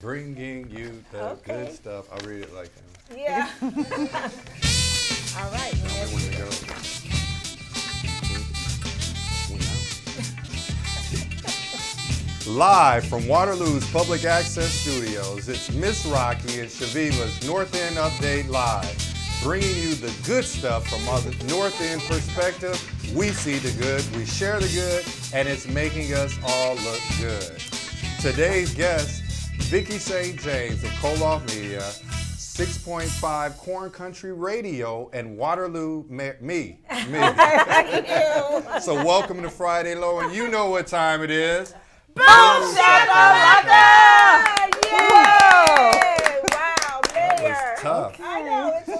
Bringing you the good stuff. I'll read it like him. Yeah. All right. Tell me when to go. Live from Waterloo's Public Access Studios, it's Miss Rocky and Shaviva's North End Update Live, bringing you the good stuff from a North End perspective. We see the good, we share the good, and it's making us all look good. Today's guest, Vicki St. James of Koloff Media, 6.5 Corn Country Radio, and Waterloo, me. So welcome to Friday Low, and you know what time it is. Boom shakalaka! Yay! Wow, Mayor. That was tough. I know, it's a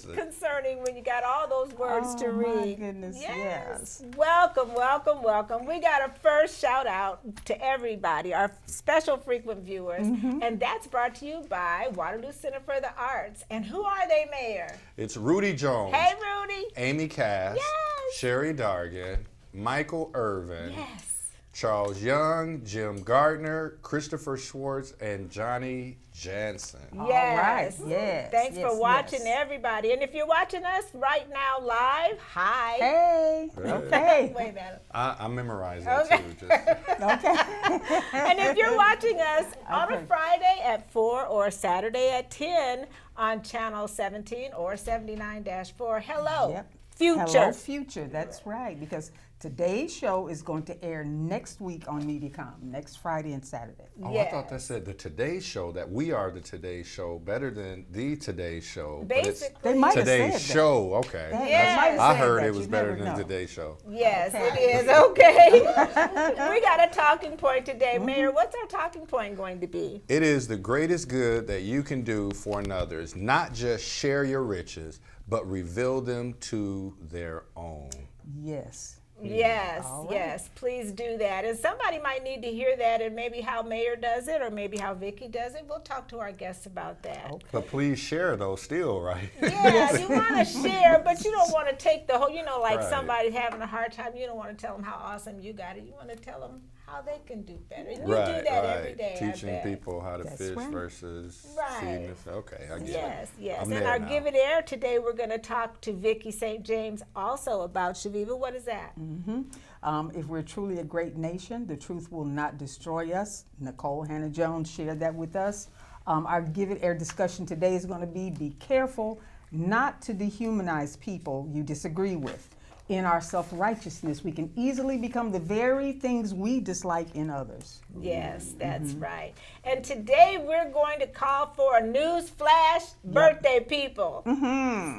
little concerning when you got all those words to read. Oh, my goodness, yes. Welcome, welcome, welcome. We got a first shout out to everybody, our special frequent viewers, and that's brought to you by Waterloo Center for the Arts. And who are they, Mayor? It's Rudy Jones. Hey, Rudy. Amy Cass. Yes. Sherry Dargan. Michael Irvin. Yes. Charles Young, Jim Gardner, Christopher Schwartz, and Johnny Jansen. Yes. All right. Yes. Thanks for watching, yes. everybody. And if you're watching us right now live, hi. Hey. Okay. Wait a minute. I memorized that Okay. too. Just, Okay. And if you're watching us on a Okay. Friday at 4 or Saturday at 10 on channel 17 or 79-4, hello, Yep. future. Hello, future. That's right. Because today's show is going to air next week on MediaCom, next Friday and Saturday. oh, I thought that said the Today Show, that we are the Today Show, better than the Today Show. But it's Basically, They might have Today's said Show, okay. That. Yeah. They might have I said heard that. it was You better never than know. Today's Show. yes, Okay. it is. Okay. We got a talking point today. Mayor, what's our talking point going to be? It is the greatest good that you can do for another is not just share your riches, but reveal them to their own. Yes. Yes, All right. yes, please do that. And somebody might need to hear that, and maybe how Mayor does it, or maybe how Vicki does it. We'll talk to our guests about that. But please share those still, right? Yeah, you want to share, but you don't want to take the whole, like Right. somebody's having a hard time. You don't want to tell them how awesome you got it. You want to tell them how they can do better. And you Right, do that right. every day. I Teaching bet. people how to That's fish right. versus Right. feeding the fish. Okay, I get Yes, it. yes. I'm And there our now. Give It Air today, we're going to talk to Vicki St. James also about Shaviva. What is that? If we're truly a great nation, the truth will not destroy us. Nicole Hannah-Jones shared that with us. Our Give It Air discussion today is going to be careful not to dehumanize people you disagree with. In our self-righteousness, we can easily become the very things we dislike in others. Yes, that's right. And today we're going to call for a news flash, birthday people.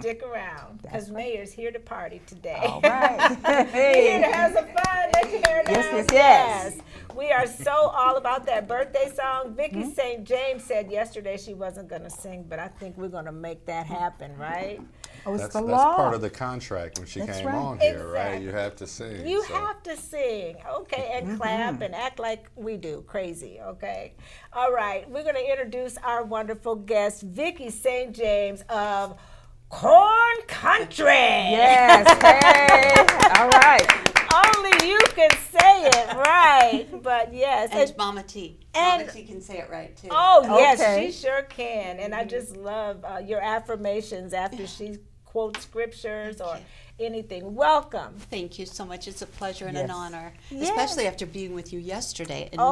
Stick around, because Mayor's here to party today. All right. Here to have some fun. Let your hair down. Yes. We are so all about that birthday song. Vicki St. James said yesterday she wasn't going to sing, but I think we're going to make that happen, right? Oh, it's That's the law. part of the contract when she That's came right. on here, right? Exactly. You have to sing. You so. have to sing, okay, and clap and act like we do, crazy, okay? All right, we're going to introduce our wonderful guest, Vicki St. James of Corn Country. Yes. Hey. All right. Only you can say it right, but yes. And Mama T. and- Mama T can say it right too. Oh, yes, Okay. she sure can. And I just love your affirmations after she quotes scriptures or anything. Welcome. Thank you so much. It's a pleasure and Yes. an honor, Yes. especially after being with you yesterday in Oh.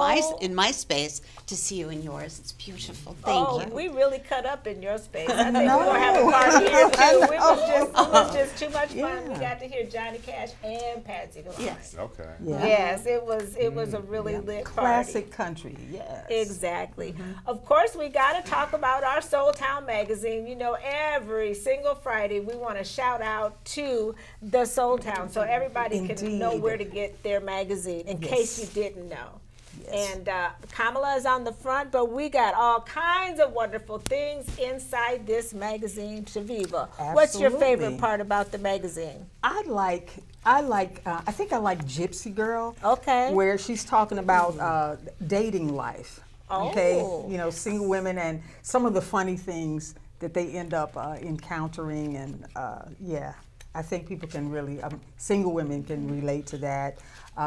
my space, to see you in yours. It's beautiful. Thank you. We really cut up in your space. I think we're gonna have a party here too. It was just too much fun. We got to hear Johnny Cash and Patsy Cline. Yes. Okay. Yeah. Yes, it was a really lit party. Classic country. Yes. Exactly. Of course, we got to talk about our Soul Town magazine. You know, every single Friday we want to shout out to the Soul Town so everybody can know Indeed. where to get their magazine in case you didn't know. Yes. And Kamala is on the front, but we got all kinds of wonderful things inside this magazine, Shaviva. What's your favorite Absolutely. part about the magazine? I think I like Gypsy Girl. Okay. Where she's talking about dating life. Okay. Oh. You know, single women and some of the funny things that they end up encountering, and yeah. I think people can really, single women can relate to that.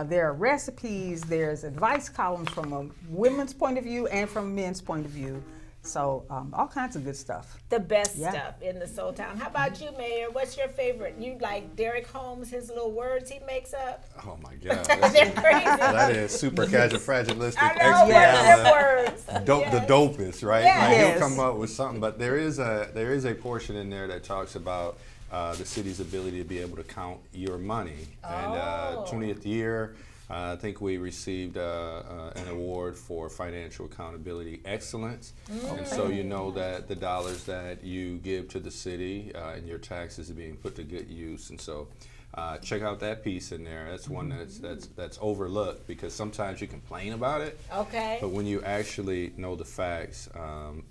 There are recipes, there's advice columns from a women's point of view and from men's point of view. So all kinds of good stuff. The best Yeah. stuff in the Soul Town. How about you, Mayor? What's your favorite? You like Derek Holmes, his little words he makes up? Oh my God. They're crazy. That is super fragilistic, I know, Yes. words. dope, Yes. the dopest, right? Yes. Like Yes. he'll come up with something, but there is a portion in there that talks about the city's ability to be able to count your money. And Oh. 20th year, I think we received an award for financial accountability excellence. And so you know that the dollars that you give to the city and your taxes are being put to good use. And so check out that piece in there. That's one that's overlooked because sometimes you complain about it. Okay. But when you actually know the facts,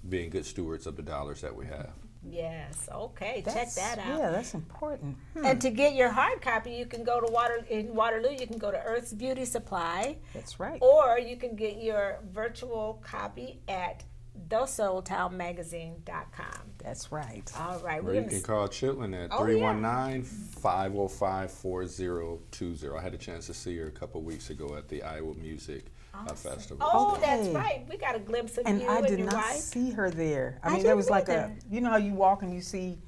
being good stewards of the dollars that we have. Yes. Okay. Check That's- that out. Yeah, that's important. And to get your hard copy, you can go to Waterloo. You can go to Earth's Beauty Supply, That's right. or you can get your virtual copy at thesoultownmagazine.com. That's right. All right. Or We're you gonna can call Chitlin at Oh, yeah. 319-505-4020. I had a chance to see her a couple weeks ago at the Iowa Music Festival. Oh, that's Okay. right. We got a glimpse of And you I and did your not wife. see her there. I I mean, there was didn't like either. you know how you walk and you see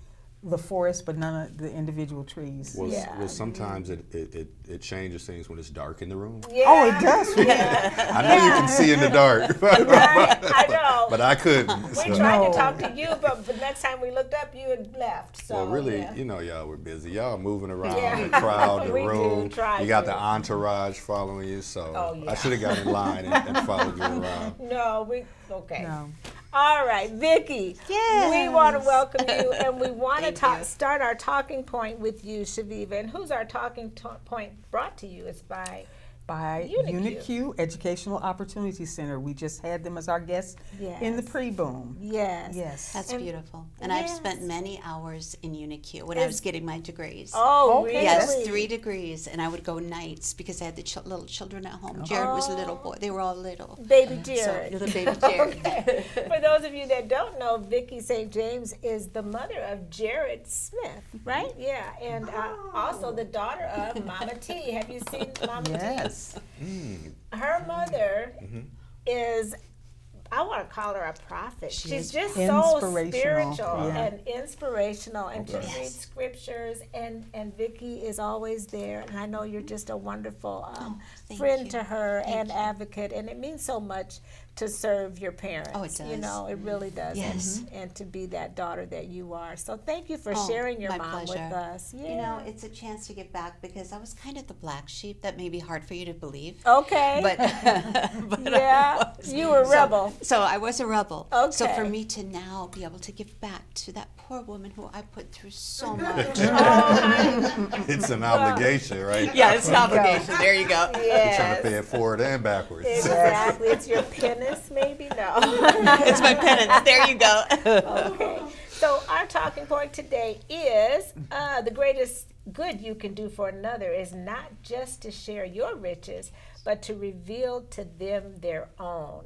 the forest, but none of the individual trees. Well, Yeah. well, sometimes it changes things when it's dark in the room. Yeah. Oh, it does. I know you can see in the dark, Right? I know. but I couldn't. We so. tried No. to talk to you, but the next time we looked up, you had left. So, Well, really, yeah. you know, y'all were busy. Y'all moving around Yeah. the crowd, the We do room. try You got to. the entourage following you, so Oh, yeah. I should have got in line and followed you around. No, okay. No. All right, Vicki. Yes. We want to welcome you, and we want to Thank you. start our talking point with you, Shaviva. And who's our talking point brought to you? It's by By UNIQ. UNIQ Educational Opportunity Center. We just had them as our guests in the Yes. pre-boom. Yes. Yes. That's And- beautiful. And I've spent Yes. many hours in UNIQ when I was getting my degrees. Oh, Okay. really? Yes, 3 degrees, and I would go nights because I had the little children at home. Jared was a little boy; they were all little. Baby So Jared. little baby Jared. Okay. For those of you that don't know, Vicki St. James is the mother of Jared Smith, right? Yeah, and also the daughter of Mama T. Have you seen Mama T? Yes. Her mother is, I want to call her a prophet. She She's is just so inspirational, spiritual yeah. and inspirational, and she Okay. reads Yes. scriptures, and Vicki is always there. And I know you're just a wonderful thank friend you. to her Thank and you. advocate, and it means so much to serve your parents. Oh, it You does. know, it really does. Yes. And to be that daughter that you are. So thank you for Oh, sharing your my mom pleasure. with us. Yeah. You know, it's a chance to give back because I was kind of the black sheep. That may be hard for you to believe. Okay. But, but yeah, you were a rebel. So I was a rebel. So Okay. for me to now be able to give back to that poor woman who I put through so much. It's an obligation, right? Yeah, it's an obligation. There you go. You're trying to Yes. pay it forward and backwards. Exactly. It's your penance, maybe? No. It's my penance. There you go. Okay. So our talking point today is the greatest good you can do for another is not just to share your riches, but to reveal to them their own.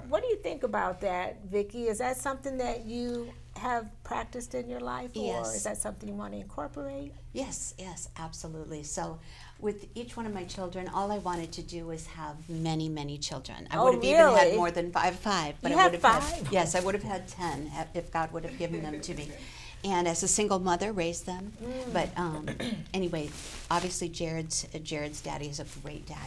What do you think about that, Vicki? Is that something that you have practiced in your life, or Yes. is that something you want to incorporate? Yes, yes, absolutely. So with each one of my children, all I wanted to do was have many, many children. I Oh, would have even really? had more than five, but You I had would have 5? had, yes, I would have had 10 if God would have given them to me. And as a single mother, raised them. But anyway, obviously Jared's daddy is a great daddy.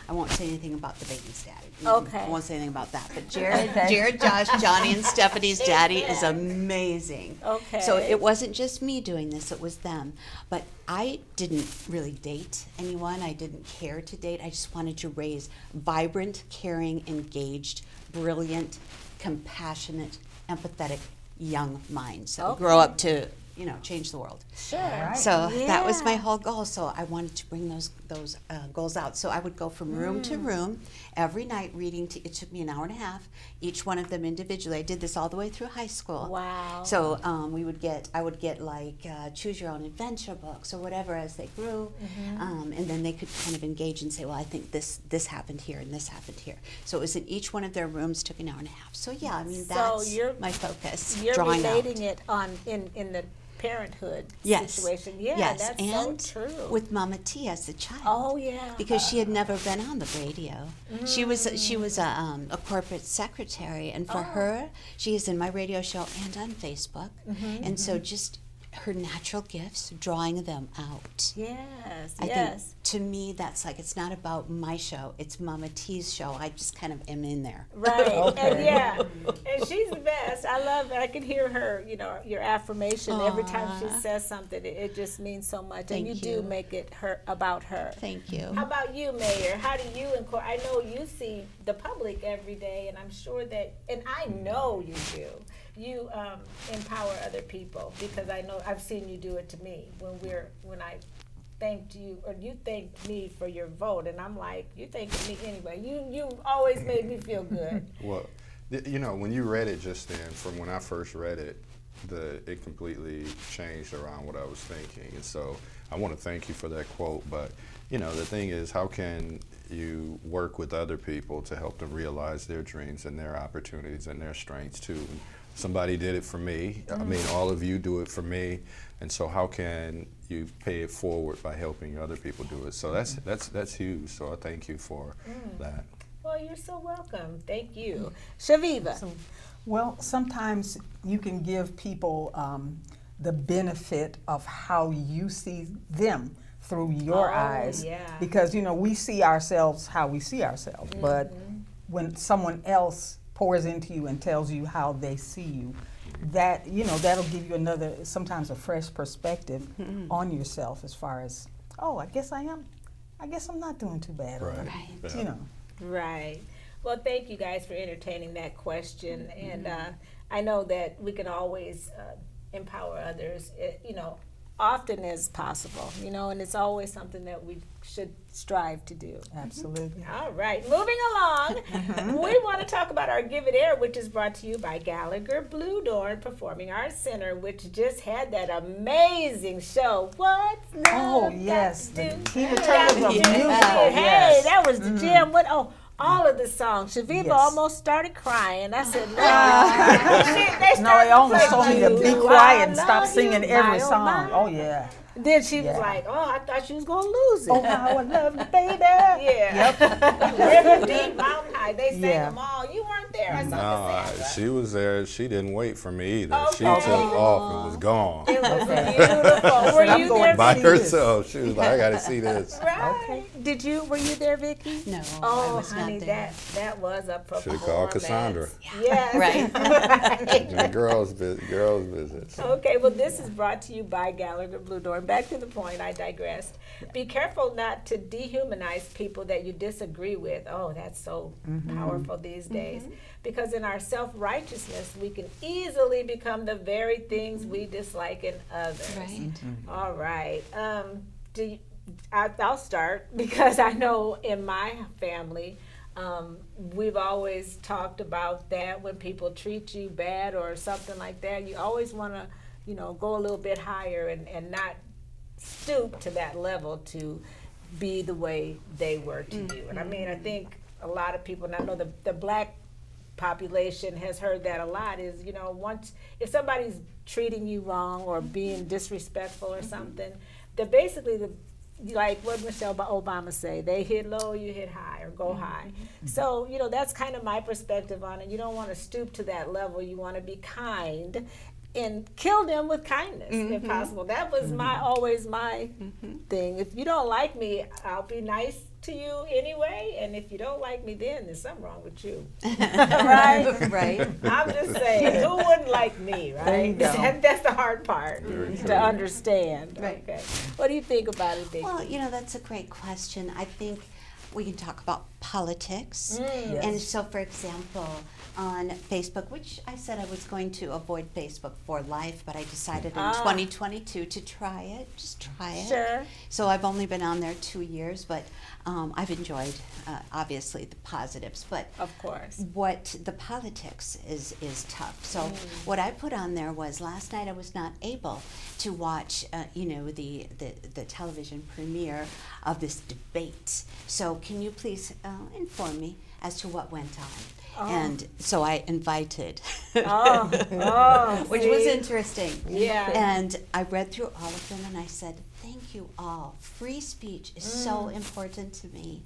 I won't say anything about the baby's daddy. Okay. I won't say anything about that. But Jared, Josh, Johnny, and Stephanie's daddy is amazing. Okay. So it wasn't just me doing this, it was them. But I didn't really date anyone. I didn't care to date. I just wanted to raise vibrant, caring, engaged, brilliant, compassionate, empathetic young minds that would grow up to, change the world. Sure. Right. So that was my Yeah. whole goal. So I wanted to bring those goals out. So I would go from room to room every night reading. It took me an hour and a half, each one of them individually. I did this all the way through high school. Wow. So I would get like choose your own adventure books or whatever as they grew, and then they could kind of engage and say, well, I think this happened here and this happened here. So it was in each one of their rooms, took an hour and a half. So yeah, I mean So that's you're- my focus. You're drawing relating out. it in the parenthood Yes. situation. Yeah, yes. that's and so true. with Mama T as a child. Oh yeah. Because she had never been on the radio. She was a corporate secretary, and for her, she is in my radio show and on Facebook, and so just her natural gifts, drawing them out. Yes. I yes. think to me that's like, it's not about my show, it's Mama T's show. I just kind of am in there. Right. Okay. And yeah. And she's the best. I love it. I can hear her, your affirmation every time she Aw. says something. It just means so much. Thank and you you. do make it about her. Thank you. How about you, Mayor? How do you I know you see the public every day, and I'm sure that, and I know you do. You empower other people, because I know I've seen you do it to me when I thanked you, or you thanked me for your vote, and I'm like, you thanked me anyway. You always made me feel good. Well, when you read it just then, from when I first read it, it completely changed around what I was thinking. And so I want to thank you for that quote. But, the thing is, how can you work with other people to help them realize their dreams and their opportunities and their strengths too? Somebody did it for me. I mean, all of you do it for me. And so how can you pay it forward by helping other people do it? So that's huge. So I thank you for that. Well, you're so welcome. Thank you. Shaviva. Well, sometimes you can give people the benefit of how you see them through your eyes. Yeah. Because, we see ourselves how we see ourselves. But when someone else pours into you and tells you how they see you, that'll give you sometimes a fresh perspective on yourself, as far as, I guess I'm not doing too bad. Right. Right. Yeah. Right. Well, thank you guys for entertaining that question. And I know that we can always empower others, often as possible, and it's always something that we should strive to do. Absolutely. All right, moving along, we want to talk about our Give It Air, which is brought to you by Gallagher Blue Dorn Performing Arts Center, which just had that amazing show. What's Love Oh, Got yes, to the Do? Tina Got Turner to Do? musical, Hey, yes. that was the gem. All of the songs. Shaviva Yes. almost started crying. I said, no. No, they almost told me to be quiet and stop love singing you, every my, oh, song. my. Oh, yeah. Then she was Yeah. like, I thought she was going to lose it. Oh, how I love you, baby. Yeah. River Deep, Mountain High. They sang Yeah. them all. You weren't there. I saw No, Cassandra. she was there. She didn't wait for me either. She Okay. took off and was gone It was beautiful. Were I'm you going there, by see Vicky? this. herself. She was like, I got to see this. Right. Were you there, Vicky? No, I Oh, was honey, not there. that was up for Should've called performance. Cassandra. Yes. Right. The girls' visits. Okay, well, this is brought to you by Gallagher Blue Dorn. Back to the point, I digressed. Be careful not to dehumanize people that you disagree with. Oh, that's so powerful these days. Because in our self-righteousness, we can easily become the very things we dislike in others. Right. All right. I'll start, because I know in my family, we've always talked about that. When people treat you bad or something like that, you always want to, go a little bit higher and not stoop to that level to be the way they were to you. And I mean, I think a lot of people, and I know the black population has heard that a lot, is, once, if somebody's treating you wrong or being disrespectful or something, they're basically like what Michelle Obama say, they hit low, you hit high, or go high. So, that's kind of my perspective on it. You don't want to stoop to that level. You want to be kind and kill them with kindness, if possible. That was always my thing. If you don't like me, I'll be nice to you anyway, and if you don't like me, then there's something wrong with you. Right? Right. I'm just saying, who wouldn't like me, right? There you go. That's the hard part Very to true. understand. Right. Okay. What do you think about it, Vicky? Well, that's a great question. I think we can talk about politics. Yes. And so, for example, on Facebook, which I said I was going to avoid Facebook for life, but I decided in 2022 to try it, just try it. Sure. So I've only been on there 2 years, but I've enjoyed, obviously, the positives. But Of course. what the politics is tough. So what I put on there was, last night I was not able to watch, the television premiere of this debate. So can you please inform me as to what went on? And so I invited which was interesting. Yeah. And I read through all of them and I said, thank you all. Free speech is so important to me.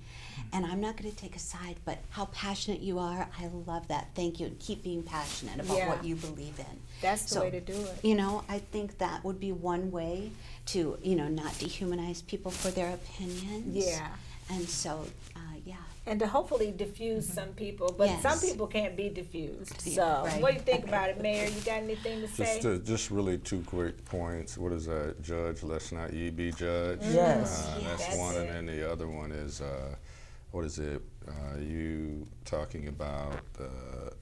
And I'm not going to take a side, but how passionate you are, I love that. Thank you. Keep being passionate about Yeah. what you believe in. That's the way to do it. You know, I think that would be one way to, you know, not dehumanize people for their opinions. Yeah. And so, yeah. And to hopefully diffuse some people, but Yes. some people can't be diffused. Yeah, So, right. what do you think about it, Mayor? You got anything to say? Just really 2 quick points. What is that? Judge, let's not ye be judged. Yes. That's That's one, it. and then the other one is what is it? You talking about the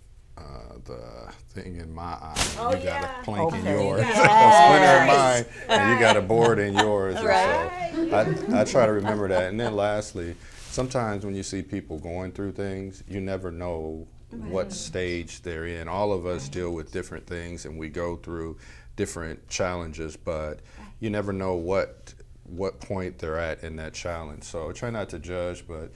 thing in my eye. Oh, you got yeah. a plank in Okay. yours, Yes. a splinter in mine, and you got a board in yours. And Right. so I try to remember that. And then lastly, sometimes when you see people going through things, you never know what stage they're in. All of us deal with different things and we go through different challenges, but you never know what point they're at in that challenge. So try not to judge, but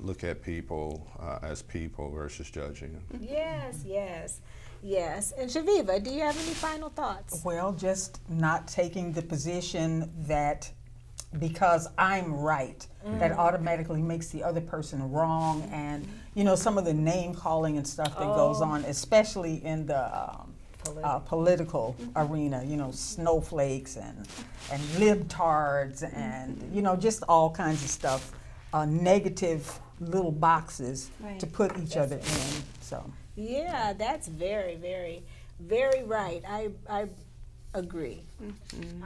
look at people as people versus judging them. Yes, yes, yes. And Shaviva, do you have any final thoughts? Well, just not taking the position that because I'm right, that automatically makes the other person wrong, and you know some of the name calling and stuff that goes on, especially in the political arena. You know, snowflakes and libtards and you know just all kinds of stuff, negative little boxes Right. to put each other in. So. Yeah, that's very, very, very right. I agree.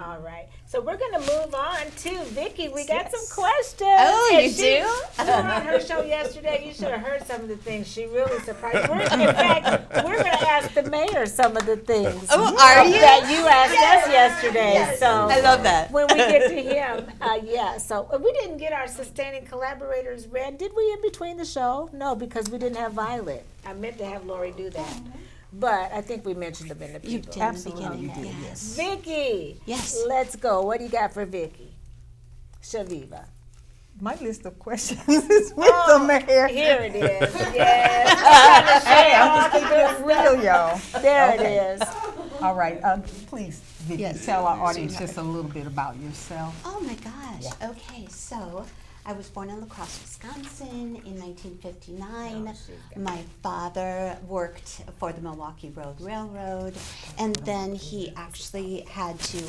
All right. So we're going to move on to Vicki. We got Yes. some questions. Oh, And you she- do? You were on her show yesterday. You should have heard some of the things. She really surprised. In fact, we're going to ask the mayor some of the things Oh, are you? that you asked us yesterday. So I love that. when we get to him, yeah. So we didn't get our sustaining collaborators read, did we, in between the show? No, because we didn't have Violet. I meant to have Lori do that, but I think we mentioned them in the You people. did in the Absolutely, beginning. you did, Yes. Vicky, Yes. let's go. What do you got for Vicky? Shaviva. My list of questions is with the mayor. Here it is. Yes. Hey, I'm just keeping it real, y'all. There Okay. it is. All right, please, Vicky, Yes. tell our audience just a little bit about yourself. Oh my gosh. Okay, so I was born in La Crosse, Wisconsin in 1959. My father worked for the Milwaukee Road Railroad, and then he actually had to,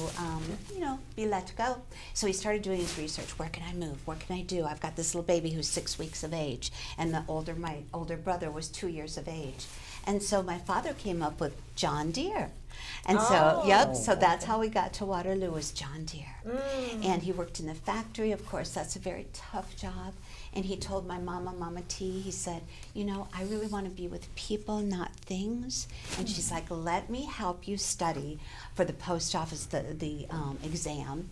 be let go. So he started doing his research. Where can I move? What can I do? I've got this little baby who's 6 weeks of age, and my older brother was 2 years of age. And so my father came up with John Deere. And so that's how we got to Waterloo, was John Deere. And he worked in the factory. Of course, that's a very tough job. And he told my mama, Mama T, he said, you know, I really want to be with people, not things. And she's like, let me help you study for the post office, the exam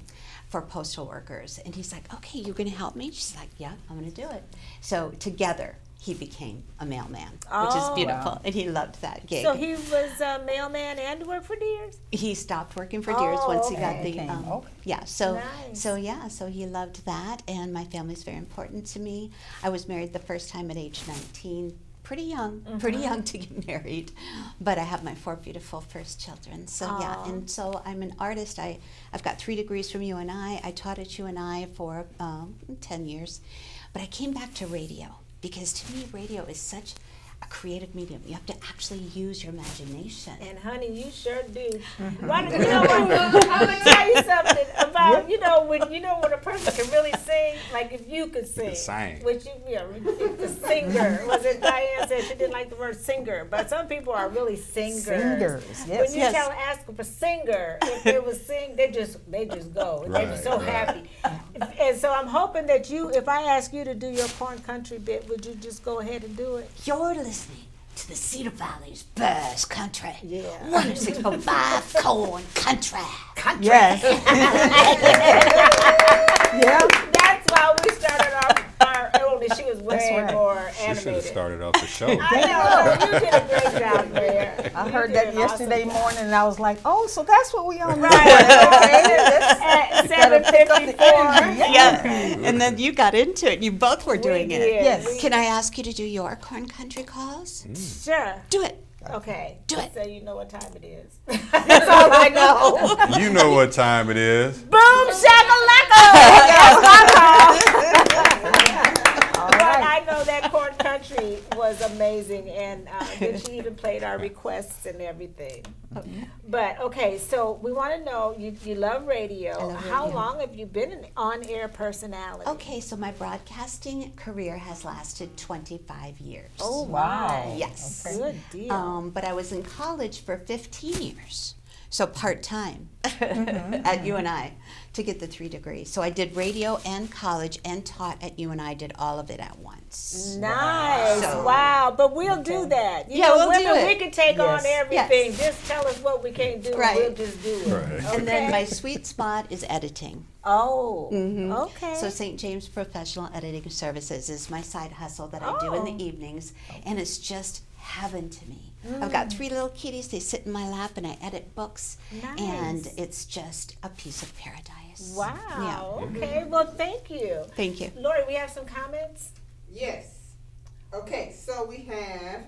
for postal workers. And he's like, okay, you're going to help me? She's like, yeah, I'm going to do it. So together, he became a mailman, which is Oh. beautiful. Wow. And he loved that gig. So he was a mailman and worked for Deere's? He stopped working for Deere's Oh, once he got okay. the Okay. yeah. So Nice. so he loved that, and my family's very important to me. I was married the first time at age 19, pretty young to get married, but I have my 4 beautiful first children. So yeah, Aw. and so I'm an artist. I've got 3 degrees from UNI. I taught at UNI for 10 years, but I came back to radio because to me radio is such a creative medium. You have to actually use your imagination. And honey, you sure do. Why don't you know what? I'm gonna tell you something about when a person can really sing. Like if you could sing, Sing. which the singer. Was it Diane said she didn't like the word singer, but some people are really singers. Singers, yes. When you Yes. ask them for singer, if they would sing, they just go. They're just so Right, happy. And so I'm hoping that if I ask you to do your corn country bit, would you just go ahead and do it? You're listening to the Cedar Valley's best country. Yeah. 106.5 Corn Country. Yes. Yeah. That's why we started our only she was way right. more She should have animated. started off the show. I know, you did a great job there. I You heard did that an yesterday awesome job. morning, and I was like, "Oh, so that's what we on." Right. At 7:54. Yeah, and then you got into it. You both were doing We it. did. Yes. We- Can I ask you to do your corn country calls? Sure. Do it. Okay. Do it. So you know what time it is. That's all I know. You know what time it is. Boom shakalaka. That's my call. But I know that corn country was amazing, and then she even played our requests and everything. But okay, so we want to know you love radio. I love How radio. long have you been an on-air personality? Okay, so my broadcasting career has lasted 25 years. Oh Wow. my. Yes. Good deal. But I was in college for 15 years, so part-time at UNI to get the 3 degrees. So I did radio and college and taught at UNI, did all of it at once. Nice. So- Wow. But we'll do that. You Yeah, know, we'll do women, we it. can take on Yes. everything. Just tell us what we can't do, Right. and we'll just do it. Right. And then Okay. my sweet spot is editing. Oh, Mm-hmm. okay. So St. James Professional Editing Services is my side hustle that I do in Oh. the evenings, and it's just heaven to me. I've got 3 little kitties, they sit in my lap and I edit books, and Nice. it's just a piece of paradise. Wow. Okay. Well, thank you. Yeah. Thank you. Lori, we have some comments. Yes. Okay, so we have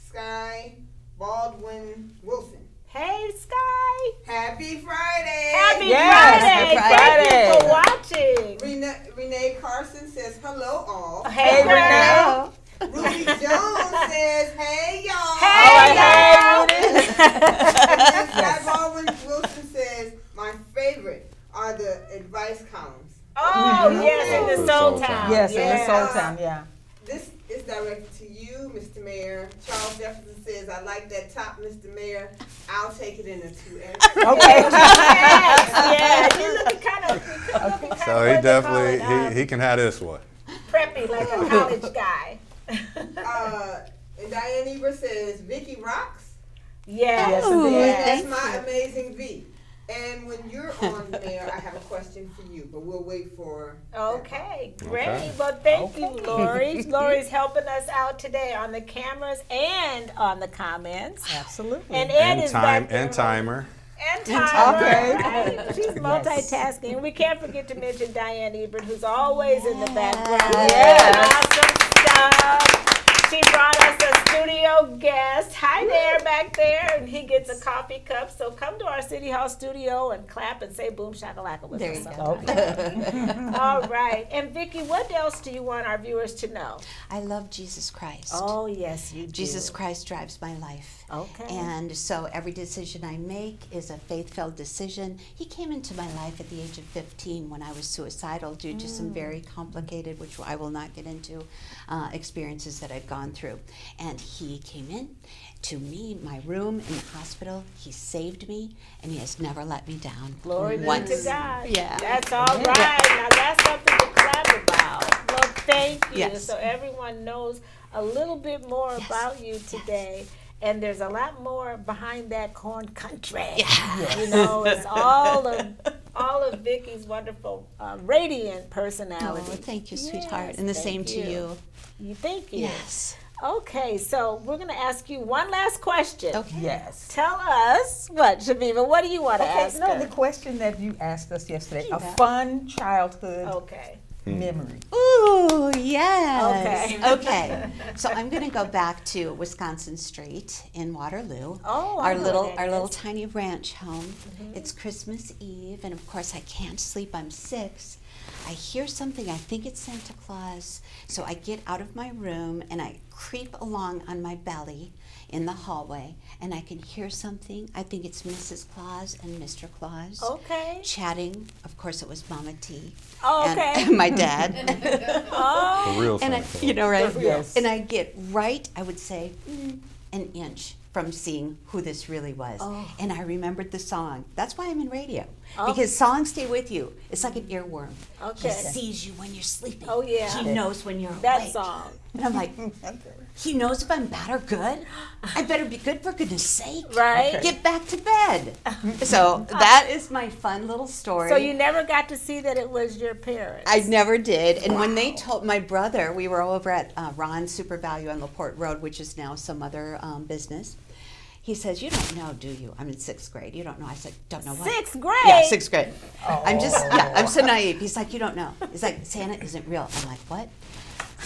Sky Baldwin Wilson. Hey, Sky. Happy Friday! Happy Yes, Friday. happy Thank you for Friday. watching. Renee Carson says hello all. Hey, Renee. Ruby Jones says hey y'all. Hey, Hey, And then Sky Baldwin Wilson says my favorite are the advice columns. Oh, yes, in the Soul Soul Town. Town. Yes, in the Yeah. Soul Town, yeah. This is directed to you, Mr. Mayor. Charles Jefferson says, I like that top, Mr. Mayor. I'll take it in a 2X. Okay. Yes, yeah. You're looking kind of. So he definitely he can have this one. preppy like a college guy. And Diane Eber says, Vicky rocks. Yes. Yes, Ooh, indeed. That's thank my you. amazing V. And when you're on there, I have a question for you, but we'll wait for. Okay, great. Okay. Well, thank you, Lori. Lori's helping us out today on the cameras and on the comments. Absolutely. And Ed And is time back there. and timer. And timer. Okay. Right? She's multitasking. We can't forget to mention Diane Ebert, who's always in the background. Yes. Awesome stuff. She brought us a studio guest. Hi there, back there. And he gets a coffee cup. So come to our City Hall studio and clap and say boom shakalaka with There us you go. sometime. All right. And Vicki, what else do you want our viewers to know? I love Jesus Christ. Oh, yes, you do. Jesus Christ drives my life. Okay. And so every decision I make is a faith-filled decision. He came into my life at the age of 15 when I was suicidal due to some very complicated, which I will not get into, experiences that I'd gone through. And he came in to me, my room in the hospital. He saved me, and he has never let me down. Glory be once. to God. Yeah. That's all right. Now that's something to clap about. Well, thank you. Yes. So everyone knows a little bit more about you today. And there's a lot more behind that corn country. Yeah. You know, it's all of Vicky's wonderful radiant Oh, personality. thank you, Yes, sweetheart. And the same thank to you. Thank you. Yes. Okay, so we're going to ask you one last question. Okay. Yes. Tell us, what, Shaviva, what do you want to Okay, ask no, her? the question that you asked us yesterday, a Yeah. fun childhood Okay. memory. Ooh, yes. Okay. Okay. So I'm going to go back to Wisconsin Street in Waterloo. Oh, I our know little that our little is. tiny ranch home. It's Christmas Eve, and of course I can't sleep. I'm 6. I hear something. I think it's Santa Claus. So I get out of my room and I creep along on my belly in the hallway, and I can hear something. I think it's Mrs. Claus and Mr. Claus. Okay. Chatting. Of course, it was Mama T. Oh, and okay. my dad. Oh, The real And I, Santa you know, right? Yes. And I get right, I would say, an inch from seeing who this really was. Oh. And I remembered the song. That's why I'm in radio. Oh. Because songs stay with you. It's like an earworm. Okay. He sees you when you're sleeping. Oh, yeah. He knows when you're that awake. song. And I'm like, he knows if I'm bad or good. I better be good for goodness sake. Right. Get back to bed. So that is my fun little story. So you never got to see that it was your parents. I never did. And when they told my brother, we were over at Ron's Super Value on LaPorte Road, which is now some other business. He says, "You don't know, do you?" I'm in 6th grade. You don't know. I said, "Don't know what?" 6th grade? Yeah, 6th grade. I'm so naive. He's like, "You don't know." He's like, "Santa isn't real." I'm like, "What?"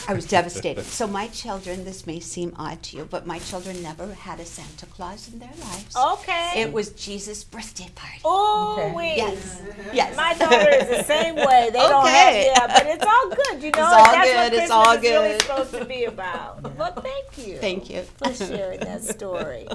I was devastated. So my children, this may seem odd to you, but my children never had a Santa Claus in their lives. Okay. It was Jesus' birthday party. Oh, Okay. wait. Yes. Yes. My daughter is the same way. They don't Okay. have, but it's all good, you know. It's all That's good, what it's Christmas all is really good. supposed to be about. Well, thank you. Thank you. for sharing that story.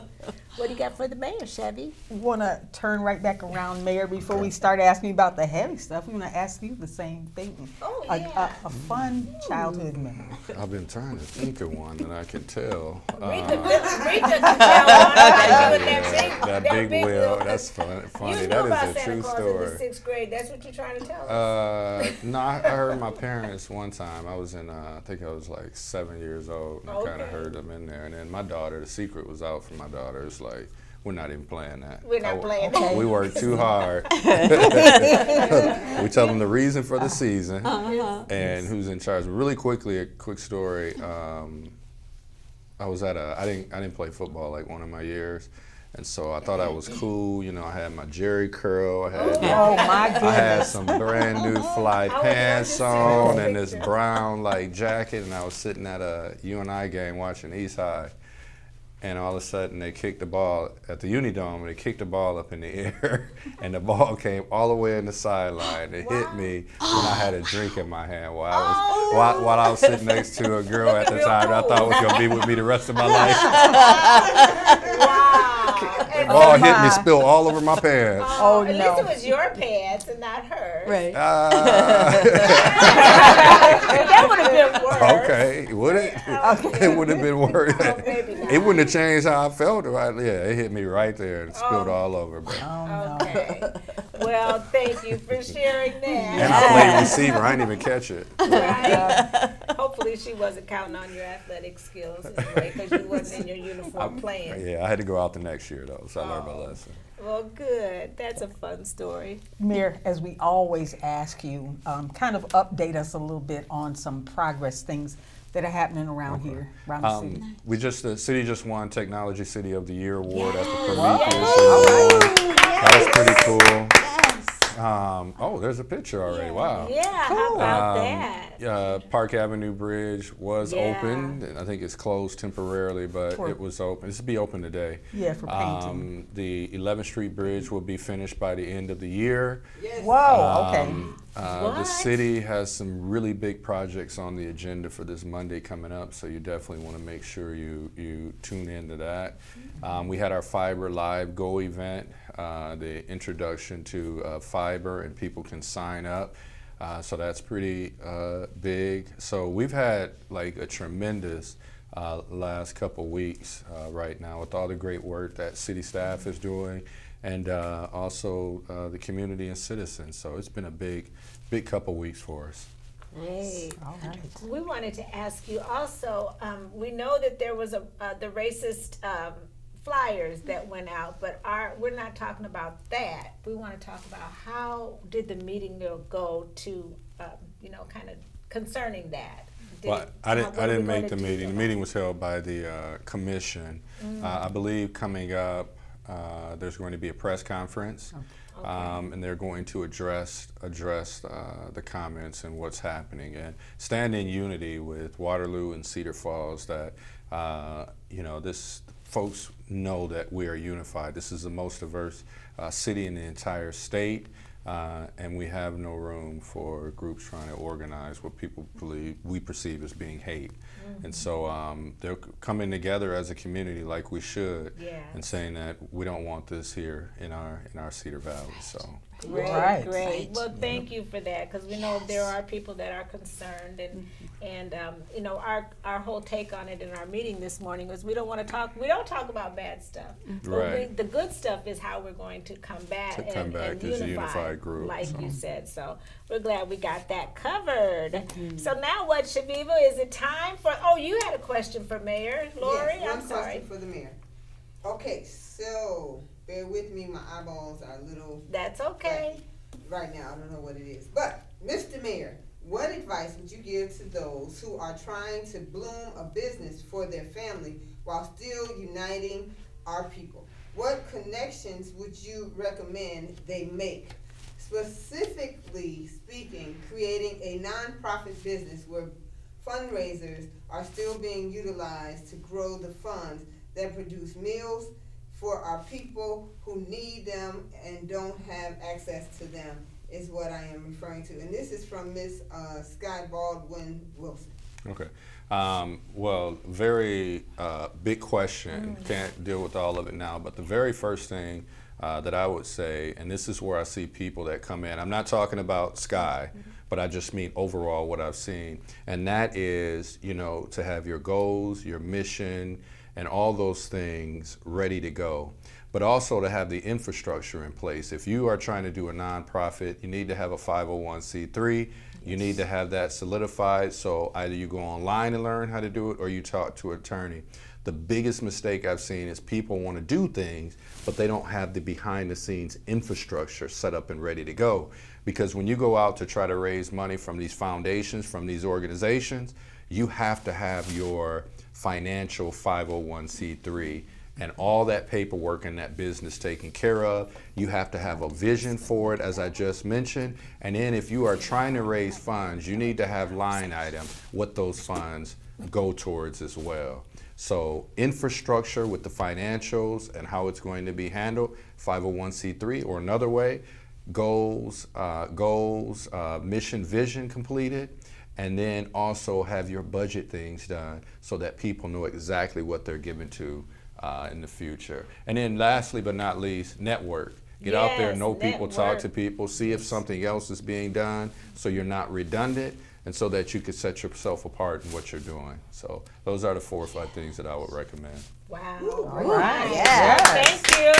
What do you got for the mayor, Chevy? Want to turn right back around, Mayor, before we start asking you about the heavy stuff. We want to ask you the same thing. Oh, A- yeah. a fun childhood memory. I've been trying to think of one that I can tell. Rita can tell one about you and That big wheel. That's funny. You knew That about is a Santa true Claus in the story. 6th grade. That's what you're trying to tell us. No, I heard my parents one time. I was in, I think I was like 7 years old. And I kind Okay. of heard them in there. And then my daughter, the secret was out for my daughter. It's like, we're not even playing that. We're not playing that. We work too hard. We tell them the reason for the season and who's in charge. Really quickly, a quick story. I was at I didn't play football like one of my years. And so I thought I was cool. You know, I had my Jerry curl. I had Oh, my goodness. I had some brand new fly I pants want to see on this and this picture. brown like jacket, and I was sitting at a UNI game watching East High, and all of a sudden they kicked the ball at the Unidome, and they kicked the ball up in the air, and the ball came all the way in the sideline. It hit me, and I had a drink in my hand while I was sitting next to a girl at the time that I thought was gonna be with me the rest of my life. Wow. And Ball hit me, my. spilled all over my pants. Oh, at no. least it was your pants and not hers. Right. That would have been worse. Okay, would it? It would have been worse. maybe not. It wouldn't have changed how I felt. Right? Yeah, it hit me right there and spilled all over. But. Okay. Well, thank you for sharing And that. I played receiver. I didn't even catch it. Right? Hopefully she wasn't counting on your athletic skills anyway, because you wasn't in your uniform playing. Yeah, I had to go out the next year though, so I learned my lesson. Well, good. That's a fun story. Mayor, as we always ask you, kind of update us a little bit on some progress things that are happening around here, around the city. The city just won Technology City of the Year award at the Prometheus Wow. Award. That was pretty cool. Yes. There's a picture already. Wow. Yeah, how about that? Park Avenue Bridge was Yeah. opened. I think it's closed temporarily, but For- it was open. This will be open today. Yeah, for painting. The 11th Street Bridge will be finished by the end of the year. Yes. Whoa, okay. The What? city has some really big projects on the agenda for this Monday coming up, so you definitely want to make sure you tune into that. We had our Fiber Live Go event, the introduction to fiber, and people can sign up. So that's pretty big. So we've had like a tremendous last couple weeks right now with all the great work that city staff is doing, and also the community and citizens. So it's been a big couple weeks for us. Great. All right. We wanted to ask you also, we know that there was the racist flyers that went out, but we're not talking about that. We want to talk about how did the meeting go to, kind of concerning that. Well, I what are we didn't make gonna the do meeting. The about meeting was held by the commission. I believe coming up, there's going to be a press conference, and they're going to address the comments and what's happening, and stand in unity with Waterloo and Cedar Falls. That this folks know that we are unified. This is the most diverse city in the entire state. And we have no room for groups trying to organize what people we perceive as being hate. And so they're coming together as a community like we should, and saying that we don't want this here in our Cedar Valley. So Great, Right. great. Right. Well, thank you for that, because we know there are people that are concerned, and our whole take on it in our meeting this morning was we don't talk about bad stuff. But Right. the good stuff is how we're going to combat To come back and as a unify, unified group, like so. you said. So we're glad we got that covered. So now what, Shaviva, is it time for, you had a question for Mayor Lori? Yes, one I'm sorry. question for the mayor. Okay, so bear with me, my eyeballs are a little That's okay. right now. I don't know what it is. But, Mr. Mayor, what advice would you give to those who are trying to bloom a business for their family while still uniting our people? What connections would you recommend they make? Specifically speaking, creating a nonprofit business where fundraisers are still being utilized to grow the funds that produce meals for our people who need them and don't have access to them, is what I am referring to. And this is from Miss Scott Baldwin Wilson. Okay. Well, very big question. Can't deal with all of it now, but the very first thing that I would say, and this is where I see people that come in, I'm not talking about Sky, but I just mean overall what I've seen, and that is, to have your goals, your mission, and all those things ready to go, but also to have the infrastructure in place. If you are trying to do a nonprofit, you need to have a 501c3. You need to have that solidified, so either you go online and learn how to do it or you talk to an attorney. The biggest mistake I've seen is people want to do things, but they don't have the behind the scenes infrastructure set up and ready to go. Because when you go out to try to raise money from these foundations, from these organizations, you have to have your financial 501c3 and all that paperwork and that business taken care of. You have to have a vision for it, as I just mentioned. And then if you are trying to raise funds, you need to have line items, what those funds go towards as well. So infrastructure with the financials and how it's going to be handled, 501c3, or another way, goals, mission, vision completed, and then also have your budget things done so that people know exactly what they're given to in the future. And then lastly but not least, network. Get out there, know people, talk to people, see if something else is being done so you're not redundant and so that you can set yourself apart in what you're doing. So those are the 4 or 5 things that I would recommend. Wow. All right. Yes. Thank you.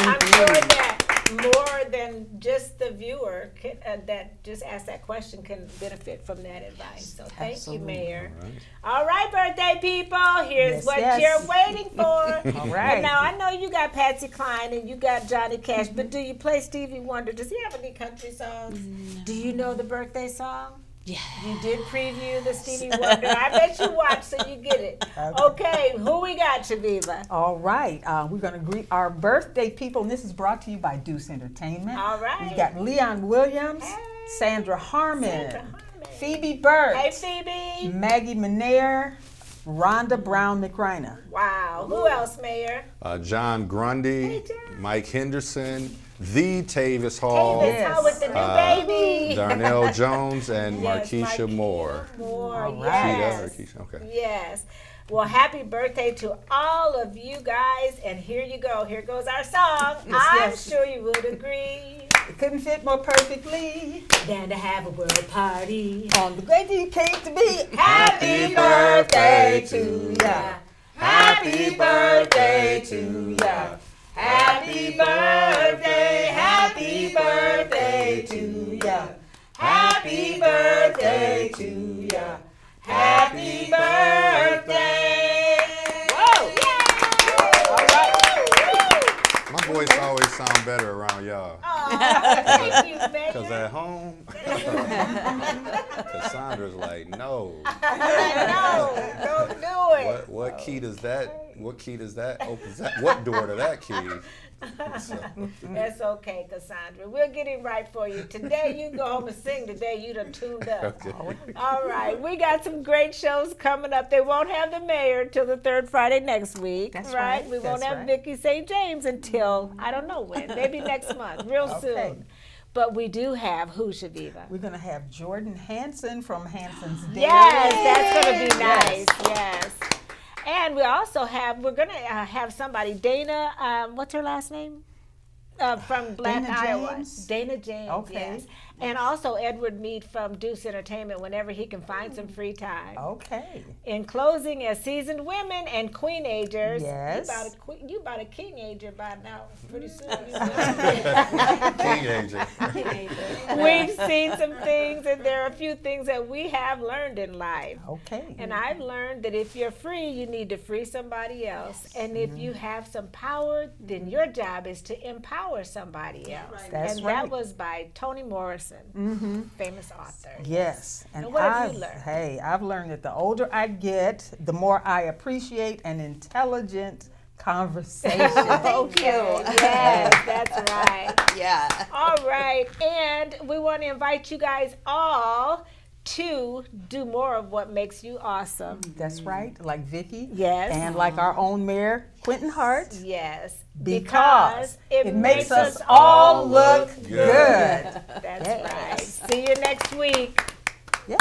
I'm sure that more than just the viewer that just asked that question can benefit from that advice. So thank Absolutely. you, Mayor. All right. All right, birthday people, here's Yes, what yes. you're waiting for. All right. And now, I know you got Patsy Cline and you got Johnny Cash, but do you play Stevie Wonder? Does he have any country songs? No. Do you know the birthday song? Yeah. You did preview the Stevie Wonder. I bet you watched, so you get it. Okay, who we got, Shaviva? All right, we're going to greet our birthday people, and this is brought to you by Deuce Entertainment. All right. We've got Leon Williams, Hey. Sandra Harmon, Sandra Harmon. Phoebe Burt, Hey, Phoebe. Maggie Menaire, Rhonda Brown McRina. Wow. Who else, Mayor? John Grundy, Hey, John. Mike Henderson, the Tavis Hall, Davis Hall with the new baby. Darnell Jones, and Yes, Markeisha Moore. Moore, All right. yes. Keisha, okay. Yes. Well, happy birthday to all of you guys. And here you go. Here goes our song. Yes, I'm yes. sure you would agree It couldn't fit more perfectly than to have a world party. on the great day you came to be. Happy birthday to ya. Happy birthday to ya. Happy birthday, happy birthday to ya. Happy birthday to ya. Happy birthday. Whoa. All right. My voice always sound better around y'all. Thank you, Mayor. Because at home, Cassandra's like, no. No, don't do it. What key does that opens that? What door to that key? So, That's okay, Cassandra. We'll get it right for you. Today, you can go home and sing. Today, you done tuned up. okay. All right. We got some great shows coming up. They won't have the mayor till the third Friday next week. That's right. We won't That's have right. Vicki St. James until, I don't know when, maybe next month, real Okay. soon. But we do have who, Shaviva? We're going to have Jordan Hansen from Hansen's Dairy. Yes, that's going to be Yes. nice. Yes. And we also have, we're going to have somebody, Dana, what's her last name? From Black Dana Iowa. James? Dana James, Okay. yes. And also Edward Mead from Deuce Entertainment whenever he can find some free time. Okay. In closing, as seasoned women and queenagers, Yes. you about a king-ager by now, pretty soon. Teenager. We've seen some things, and there are a few things that we have learned in life. Okay. And I've learned that if you're free, you need to free somebody else. And if you have some power, then your job is to empower somebody else. That's and right. that was by Toni Morrison, famous author. Yes. And what have you I've- learned? Hey, I've learned that the older I get, the more I appreciate an intelligent conversation. Thank you. Yes, that's right. Yeah. All right. And we want to invite you guys all 2, do more of what makes you awesome. That's right, like Vicki. Yes. And like our own mayor, Quentin Hart. Yes. Because it makes us all look good. That's Yes. right. See you next week. Yeah.